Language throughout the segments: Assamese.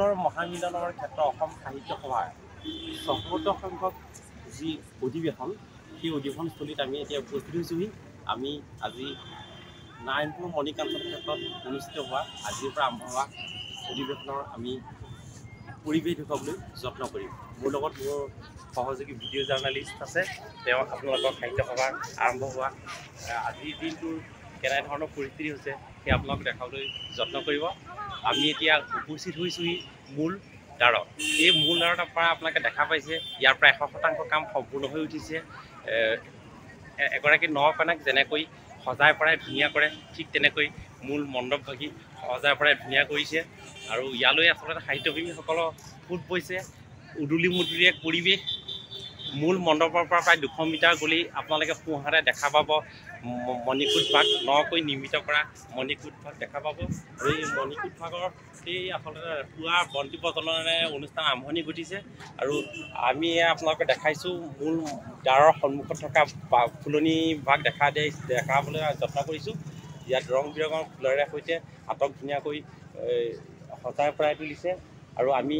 সাহিত্যৰ মহামিলনৰ ক্ষেত্ৰত অসম সাহিত্য সভাৰ ৭৪ সংখ্যক যি অধিৱেশন সেই অধিৱেশনস্থলীত আমি এতিয়া উপস্থিত হৈছোহি। আমি আজি নাৰায়ণপুৰ মণিকাঞ্চন ক্ষেত্ৰত অনুষ্ঠিত হোৱা আজিৰ পৰা আৰম্ভ হোৱা অধিৱেশনৰ আমি পৰিৱেশ দেখুৱাবলৈ যত্ন কৰিম। মোৰ লগত মোৰ সহযোগী ভিডিঅ' জাৰ্ণালিষ্ট আছে, তেওঁ আপোনালোকৰ সাহিত্য সভাৰ আৰম্ভ হোৱা আজিৰ দিনটোৰ কেনেধৰণৰ পৰিস্থিতি হৈছে সেই আপোনালোকক দেখাবলৈ যত্ন কৰিব। আমি এতিয়া উপস্থিত হৈছোহি মূল দ্বাৰত। এই মূল দ্বাৰৰ পৰা আপোনালোকে দেখা পাইছে ইয়াৰ পৰা ১০০% কাম সম্পূৰ্ণ হৈ উঠিছে। এগৰাকী নকন্যাক যেনেকৈ সজাই পৰাই ধুনীয়া কৰে, ঠিক তেনেকৈ মূল মণ্ডপভাগি সজাই পৰাই ধুনীয়া কৰিছে। আৰু ইয়ালৈ আচলতে সাহিত্যপ্ৰেমীসকলৰ সোঁত বৈছে। উদুলি মুদুলি এক পৰিৱেশ। মূল মণ্ডপৰ পৰা প্ৰায় ২০০ মিটাৰ গ'লেই আপোনালোকে সোঁহাতে দেখা পাব মণিকূট ভাগ, নকৈ নিৰ্মিত কৰা মণিকূট ভাগ দেখা পাব। আৰু এই মণিকূট ভাগৰ সেই আচলতে পুৱা বন্তি প্ৰজ্বলনেৰে অনুষ্ঠান আৰম্ভণি ঘটিছে। আৰু আমি আপোনালোকে দেখাইছোঁ মূল দ্বাৰৰ সন্মুখত থকা ফুলনি ভাগ দেখাবলৈ যত্ন কৰিছোঁ। ইয়াত ৰং বিৰঙৰ ফুলেৰে সৈতে আটক ধুনীয়াকৈ সজাই পৰাই তুলিছে। আৰু আমি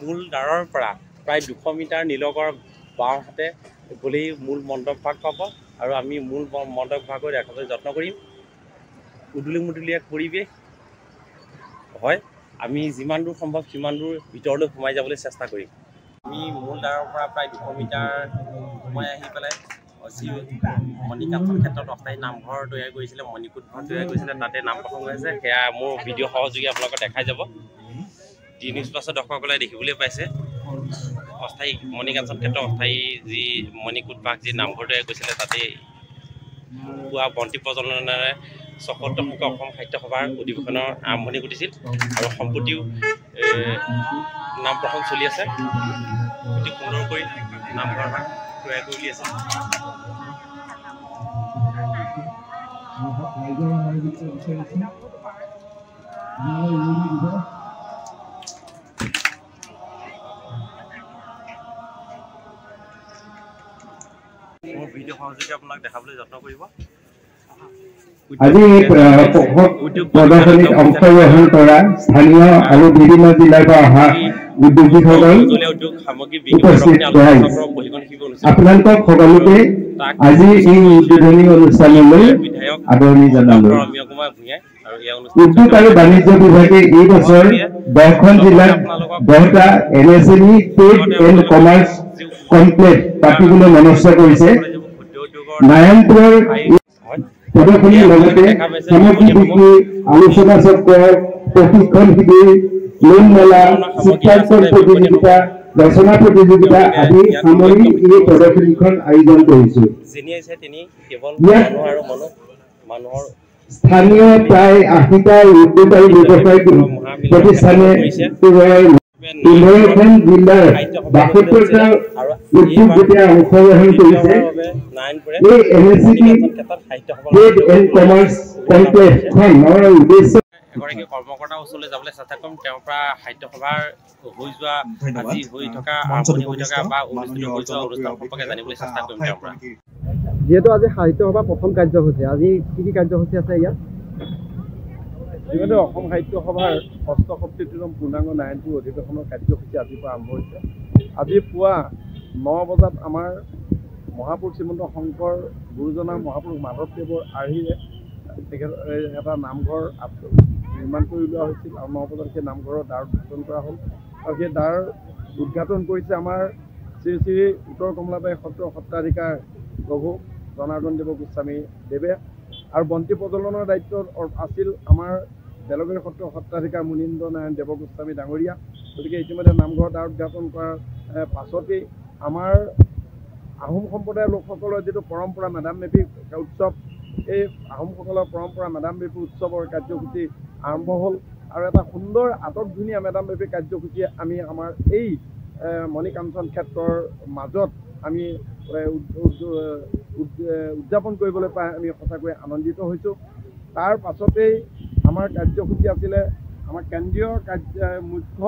মূল দ্বাৰৰ পৰা প্ৰায় ২০০ মিটাৰ নীলগড় বাওঁহাতে গ'লেই মূল মণ্ডপ ভাগ পাব। আৰু আমি মূল মণ্ডপ ভাগৰ দেখাবলৈ যত্ন কৰিম। উদুলি মুদুলি এক পৰিৱেশ হয়। আমি যিমান দূৰ সম্ভৱ সিমান দূৰ ভিতৰলৈ সোমাই যাবলৈ চেষ্টা কৰিম। আমি মূল দ্বাৰৰ পৰা প্ৰায় ২০০ মিটাৰ সোমাই আহি পেলাই যি মণিকাঞ্চন ক্ষেত্ৰত অস্থায়ী নামঘৰ তৈয়াৰ কৰিছিলে, মণিকূট ঘৰ তৈয়াৰ কৰিছিলে, তাতে নাম প্ৰসংগ হৈছে। সেয়া মোৰ ভিডিঅ' সহযোগী আপোনালোকক দেখাই যাব। টি নিউজ প্লাছৰ দৰ্শকসকলে দেখিবলৈ পাইছে অস্থায়ী মণিকাঞ্চন ক্ষেত্ৰত অস্থায়ী যি মণিকূট ভাগ যি নামঘৰ তৈয়াৰ কৰিছিলে, তাতে পুৱা বন্তি প্ৰজ্বলনেৰে ৭৪ সংখ্যক অসম সাহিত্য সভাৰ অধিৱেশনৰ আৰম্ভণি ঘটিছিল। আৰু সম্প্ৰতিও নাম প্ৰসংগ চলি আছে। অতি সুন্দৰকৈ নামঘৰ ভাগ তৈয়াৰ কৰি উলিয়াইছে। মোৰ ভিডিঅ' সহযোগী আপোনাক দেখাবলৈ যত্ন কৰিব। আজি প্ৰদৰ্শনীত অংশগ্ৰহণ কৰা স্থানীয় আৰু বিভিন্ন জিলাৰ পৰা অহা উদ্যোগীসকল উপস্থিত আপোনালোকক সকলোকে আজি এই উদ্বোধনী অনুষ্ঠানলৈ আদৰণি জনালো। উদ্যোগ আৰু বাণিজ্য বিভাগে এই বছৰ ১০খন জিলাত 10টা MSME trade and commerce complex পাতিবলৈ মনস্থ কৰিছে। নাৰায়ণপুৰৰ প্ৰদৰ্শনীৰ লগতে সামগ্ৰী বিক্ৰী, আলোচনা চক্ৰ, প্ৰশিক্ষণ শিবিৰ, লোন মেলা, চিত্ৰাংকন প্ৰতিযোগিতা, ৰচনা প্ৰতিযোগিতা আদি সামৰি এই প্ৰদৰ্শনীখন আয়োজন কৰিছো। স্থানীয় প্ৰায় ৮০টা উদ্যোগ আৰু ব্যৱসায়িক প্ৰতিষ্ঠানে ১৫খন জিলাৰ ৬২টা উদ্যোগ যেতিয়া অংশগ্ৰহণ কৰিছে। এই MSME ট্ৰেড এণ্ড কমাৰ্চ কমপ্লেক্সখনৰ উদ্দেশ্য এগৰাকী কৰ্মকৰ্তাৰ ওচৰলৈ যাবলৈ চেষ্টা কৰিম। তেওঁৰ পৰা সাহিত্য সভাৰ হৈ যোৱা আজি হৈ থকা আৰম্ভণি হৈ থকা বা অনুষ্ঠিত হৈ যোৱা অনুষ্ঠান সম্পৰ্কে জানিবলৈ চেষ্টা কৰিম তেওঁৰ পৰা। যিহেতু আজি সাহিত্য সভা প্ৰথম কাৰ্যসূচী, আজি কি কাৰ্যসূচী আছে ইয়াত? যিহেতু অসম সাহিত্য সভাৰ ৬৭তম পূৰ্ণাংগ নাৰায়ণপুৰ অধিৱেশনৰ কাৰ্যসূচী আজিৰ পৰা আৰম্ভ হৈছে। আজি পুৱা ৯ বজাত আমাৰ মহাপুৰুষ শ্ৰীমন্ত শংকৰ গুৰুজনা মহাপুৰুষ মাধৱদেৱৰ আৰ্হিৰে তেখেত এটা নামঘৰ নিৰ্মাণ কৰি উলিওৱা হৈছিল। আৰু ৯ বজাত সেই নামঘৰৰ দ্বাৰ উদ্ঘাটন কৰা হ'ল। আৰু সেই দ্বাৰ উদ্ঘাটন কৰিছে আমাৰ শ্ৰী শ্ৰী উত্তৰ কমলাবাৰী সত্ৰৰ সত্ৰাধিকাৰ প্ৰভু জনাৰ্দন দেৱ গোস্বামী দেৱে। আৰু বন্তি প্ৰজ্বলনৰ দায়িত্বত আছিল আমাৰ বেলগুৰি সত্ৰৰ সত্ৰাধিকাৰ মুনীন্দ্ৰ নাৰায়ণ দেৱ গোস্বামী ডাঙৰীয়া। গতিকে ইতিমধ্যে নামঘৰ দ্বাৰ উদ্ঘাটন কৰাৰ পাছতেই আমাৰ আহোম সম্প্ৰদায়ৰ লোকসকলৰ যিটো পৰম্পৰা মেডাম মেফি উৎসৱ, এই আহোমসকলৰ পৰম্পৰা মেডাম মেফি উৎসৱৰ কাৰ্যসূচী আৰম্ভ হ'ল। আৰু এটা সুন্দৰ আটকধুনীয়া মেডাম মেফি কাৰ্যসূচীয়ে আমি আমাৰ এই মণিকাঞ্চন ক্ষেত্ৰৰ মাজত আমি উদযাপন কৰিবলৈ পাই আমি সঁচাকৈ আনন্দিত হৈছোঁ। তাৰ পাছতেই আমাৰ কাৰ্যসূচী আছিলে আমাৰ কেন্দ্ৰীয় মুখ্য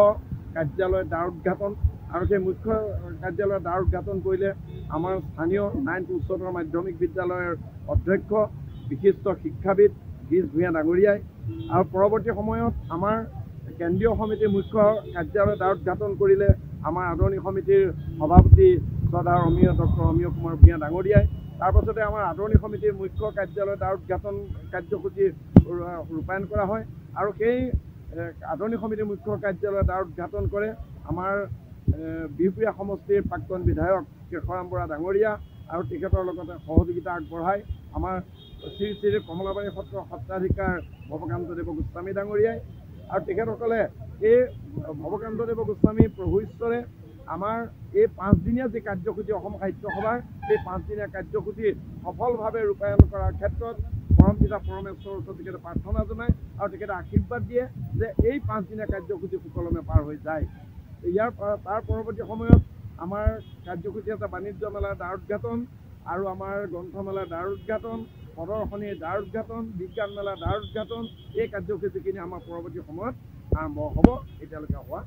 কাৰ্যালয় দ্বাৰ উদ্ঘাটন। আৰু সেই মুখ্য কাৰ্যালয়ৰ দ্বাৰ উদ্ঘাটন কৰিলে আমাৰ স্থানীয় নাৰায়ণপুৰ উচ্চতৰ মাধ্যমিক বিদ্যালয়ৰ অধ্যক্ষ বিশিষ্ট শিক্ষাবিদ গীছ ভূঞা ডাঙৰীয়াই। আৰু পৰৱৰ্তী সময়ত আমাৰ কেন্দ্ৰীয় সমিতিৰ মুখ্য কাৰ্যালয় দ্বাৰ উদ্ঘাটন কৰিলে আমাৰ আদৰণি সমিতিৰ সভাপতি শ্ৰদ্ধাৰ ডক্টৰ অমীয় কুমাৰ ভূঞা ডাঙৰীয়াই। তাৰ পাছতে আমাৰ আদৰণি সমিতিৰ মুখ্য কাৰ্যালয় দ্বাৰ উদ্ঘাটন কাৰ্যসূচী ৰূপায়ণ কৰা হয় আৰু সেই আদৰণি সমিতিৰ মুখ্য কাৰ্যালয় দ্বাৰ উদ্ঘাটন কৰে আমাৰ বিহপুৰীয়া সমষ্টিৰ প্ৰাক্তন বিধায়ক কেশৰাম বৰা ডাঙৰীয়া আৰু তেখেতৰ লগতে সহযোগিতা আগবঢ়াই আমাৰ শ্ৰী শ্ৰী কমলাবাৰী সত্ৰৰ সত্ৰাধিকাৰ ভৱকান্তদেৱ গোস্বামী ডাঙৰীয়াই আৰু তেখেতসকলে এই ভৱকান্তদেৱ গোস্বামী প্ৰভু ঈশ্বৰে আমাৰ এই 5 দিনীয়া যি কাৰ্যসূচী অসম সাহিত্য সভাৰ সেই 5 দিনীয়া কাৰ্যসূচী সফলভাৱে ৰূপায়ণ কৰাৰ ক্ষেত্ৰত পৰম পিতা পৰমেশ্বৰৰ ওচৰত তেখেতে প্ৰাৰ্থনা জনায় আৰু তেখেতে আশীৰ্বাদ দিয়ে যে এই 5 দিনীয়া কাৰ্যসূচী সুকলমে পাৰ হৈ যায়। তাৰ পৰৱৰ্তী সময়ত আমাৰ কাৰ্যসূচী আছে বাণিজ্য মেলাৰ দ্বাৰ উদ্ঘাটন আৰু আমাৰ গ্ৰন্থমেলাৰ দ্বাৰ উদ্ঘাটন, প্ৰদৰ্শনীৰ দ্বাৰ উদ্ঘাটন, বিজ্ঞান মেলাৰ দ্বাৰ উদ্ঘাটন। এই কাৰ্যসূচীখিনি আমাৰ পৰৱৰ্তী সময়ত আৰম্ভ হ'ব, এতিয়ালৈকে হোৱা